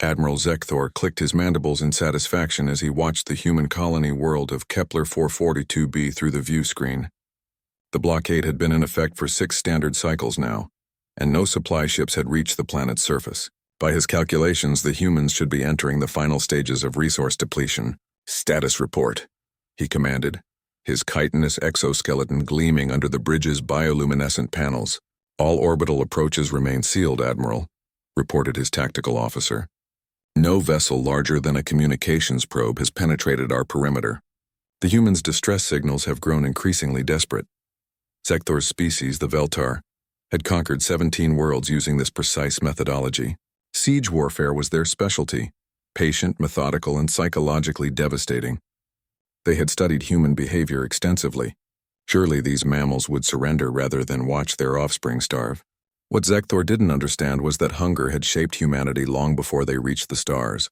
Admiral Zekthor clicked his mandibles in satisfaction as he watched the human colony world of Kepler 442b through the view screen. The blockade had been in effect for 6 standard cycles now, and no supply ships had reached the planet's surface. By his calculations, the humans should be entering the final stages of resource depletion. "Status report," he commanded, his chitinous exoskeleton gleaming under the bridge's bioluminescent panels. "All orbital approaches remain sealed, Admiral," reported his tactical officer. "No vessel larger than a communications probe has penetrated our perimeter. The humans' distress signals have grown increasingly desperate. Zekthor's species, the Veltar, had conquered 17 worlds using this precise methodology. Siege warfare was their specialty, patient, methodical, and psychologically devastating. They had studied human behavior extensively. Surely these mammals would surrender rather than watch their offspring starve. What Zekthor didn't understand was that hunger had shaped humanity long before they reached the stars.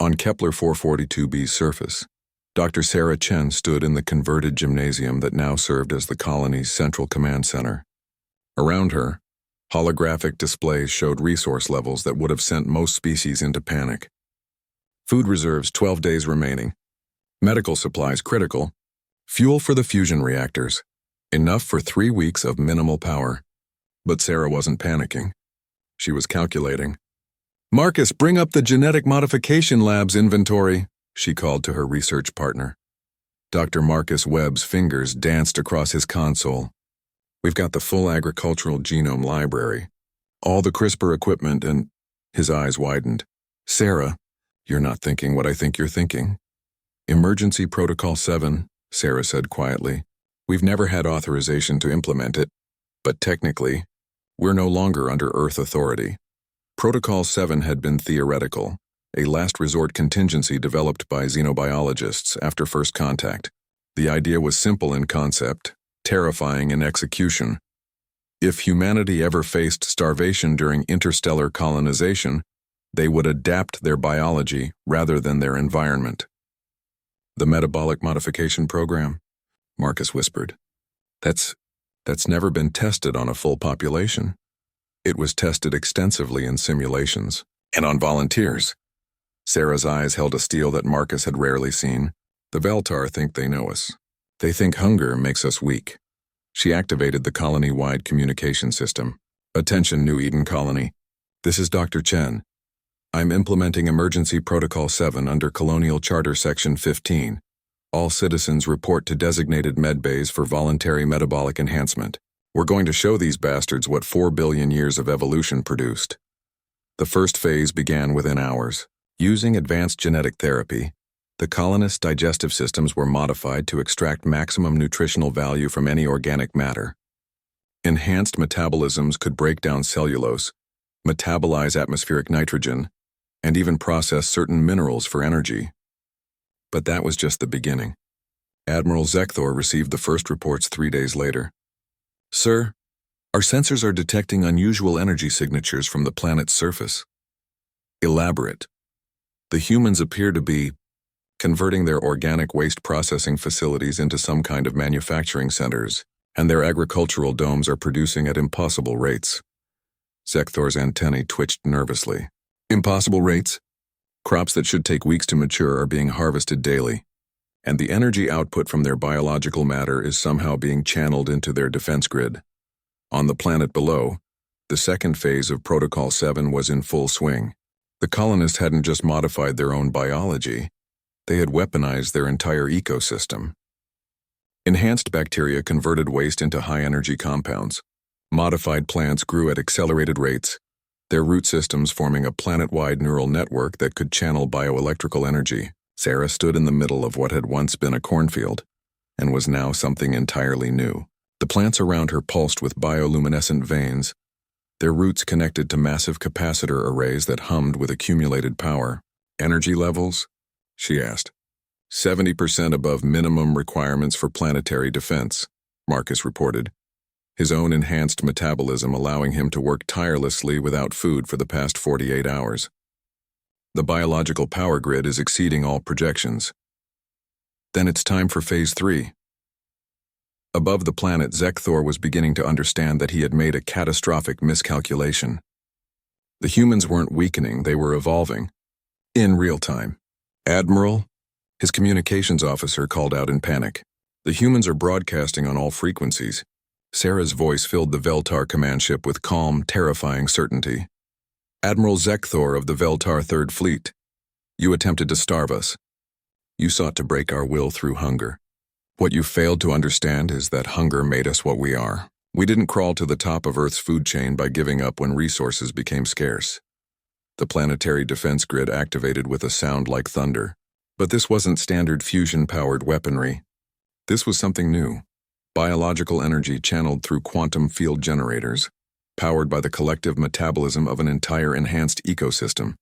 On Kepler 442b's surface, Dr. Sarah Chen stood in the converted gymnasium that now served as the colony's central command center. Around her, holographic displays showed resource levels that would have sent most species into panic. Food reserves 12 days remaining. Medical supplies critical. Fuel for the fusion reactors. Enough for 3 weeks of minimal power. But Sarah wasn't panicking. She was calculating. "Marcus, bring up the genetic modification lab's inventory," she called to her research partner. Dr. Marcus Webb's fingers danced across his console. "We've got the full agricultural genome library, all the CRISPR equipment, and..." His eyes widened. "Sarah, you're not thinking what I think you're thinking." "Emergency Protocol 7, Sarah said quietly. "We've never had authorization to implement it, but technically, we're no longer under Earth authority." Protocol 7 had been theoretical, a last resort contingency developed by xenobiologists after first contact. The idea was simple in concept, terrifying in execution. If humanity ever faced starvation during interstellar colonization, they would adapt their biology rather than their environment. "The metabolic modification program," Marcus whispered. That's never been tested on a full population. It was tested extensively in simulations, and on volunteers. Sarah's eyes held a steel that Marcus had rarely seen. "The Veltar think they know us. They think hunger makes us weak." She activated the colony-wide communication system. "Attention, New Eden Colony. This is Dr. Chen. I'm implementing Emergency Protocol 7 under Colonial Charter Section 15. All citizens report to designated medbays for voluntary metabolic enhancement. We're going to show these bastards what 4 billion years of evolution produced." The first phase began within hours. Using advanced genetic therapy, the colonists' digestive systems were modified to extract maximum nutritional value from any organic matter. Enhanced metabolisms could break down cellulose, metabolize atmospheric nitrogen, and even process certain minerals for energy. But that was just the beginning. Admiral Zekthor received the first reports 3 days later. "Sir, our sensors are detecting unusual energy signatures from the planet's surface. Elaborate. The humans appear to be converting their organic waste processing facilities into some kind of manufacturing centers, and their agricultural domes are producing at impossible rates." Zekthor's antennae twitched nervously. "Impossible rates? Crops that should take weeks to mature are being harvested daily, and the energy output from their biological matter is somehow being channeled into their defense grid. On the planet below, the second phase of Protocol 7 was in full swing. The colonists hadn't just modified their own biology, they had weaponized their entire ecosystem. Enhanced bacteria converted waste into high-energy compounds. Modified plants grew at accelerated rates, their root systems forming a planet-wide neural network that could channel bioelectrical energy. Sarah stood in the middle of what had once been a cornfield, and was now something entirely new. The plants around her pulsed with bioluminescent veins, their roots connected to massive capacitor arrays that hummed with accumulated power. "Energy levels?" she asked. 70% above minimum requirements for planetary defense," Marcus reported, his own enhanced metabolism allowing him to work tirelessly without food for the past 48 hours. "The biological power grid is exceeding all projections." "Then it's time for Phase 3. Above the planet, Zekthor was beginning to understand that he had made a catastrophic miscalculation. The humans weren't weakening, they were evolving. In real time. Admiral, his communications officer called out in panic. The humans are broadcasting on all frequencies. Sarah's voice filled the Veltar command ship with calm, terrifying certainty. Admiral Zekthor of the Veltar Third Fleet, you attempted to starve us. You sought to break our will through hunger. What you failed to understand is that hunger made us what we are. We didn't crawl to the top of Earth's food chain by giving up when resources became scarce. The planetary defense grid activated with a sound like thunder. But this wasn't standard fusion-powered weaponry. This was something new. Biological energy channeled through quantum field generators, powered by the collective metabolism of an entire enhanced ecosystem.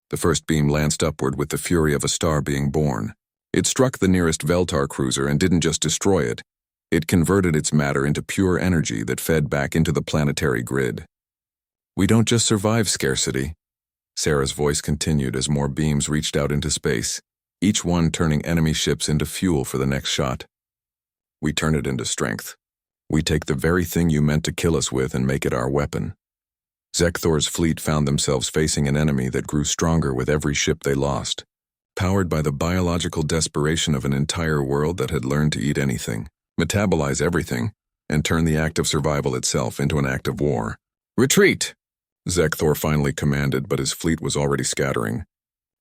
The first beam lanced upward with the fury of a star being born. It struck the nearest Veltar cruiser and didn't just destroy it. It converted its matter into pure energy that fed back into the planetary grid. We don't just survive scarcity. Sarah's voice continued as more beams reached out into space, each one turning enemy ships into fuel for the next shot. We turn it into strength. We take the very thing you meant to kill us with and make it our weapon. Zekthor's fleet found themselves facing an enemy that grew stronger with every ship they lost, powered by the biological desperation of an entire world that had learned to eat anything, metabolize everything, and turn the act of survival itself into an act of war. Retreat! Zekthor finally commanded, but his fleet was already scattering.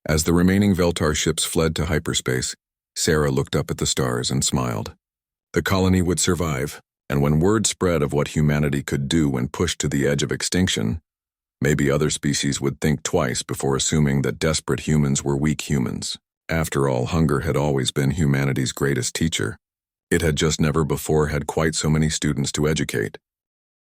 As the remaining Veltar ships fled to hyperspace, Sarah looked up at the stars and smiled. The colony would survive, and when word spread of what humanity could do when pushed to the edge of extinction, maybe other species would think twice before assuming that desperate humans were weak humans. After all, hunger had always been humanity's greatest teacher. It had just never before had quite so many students to educate.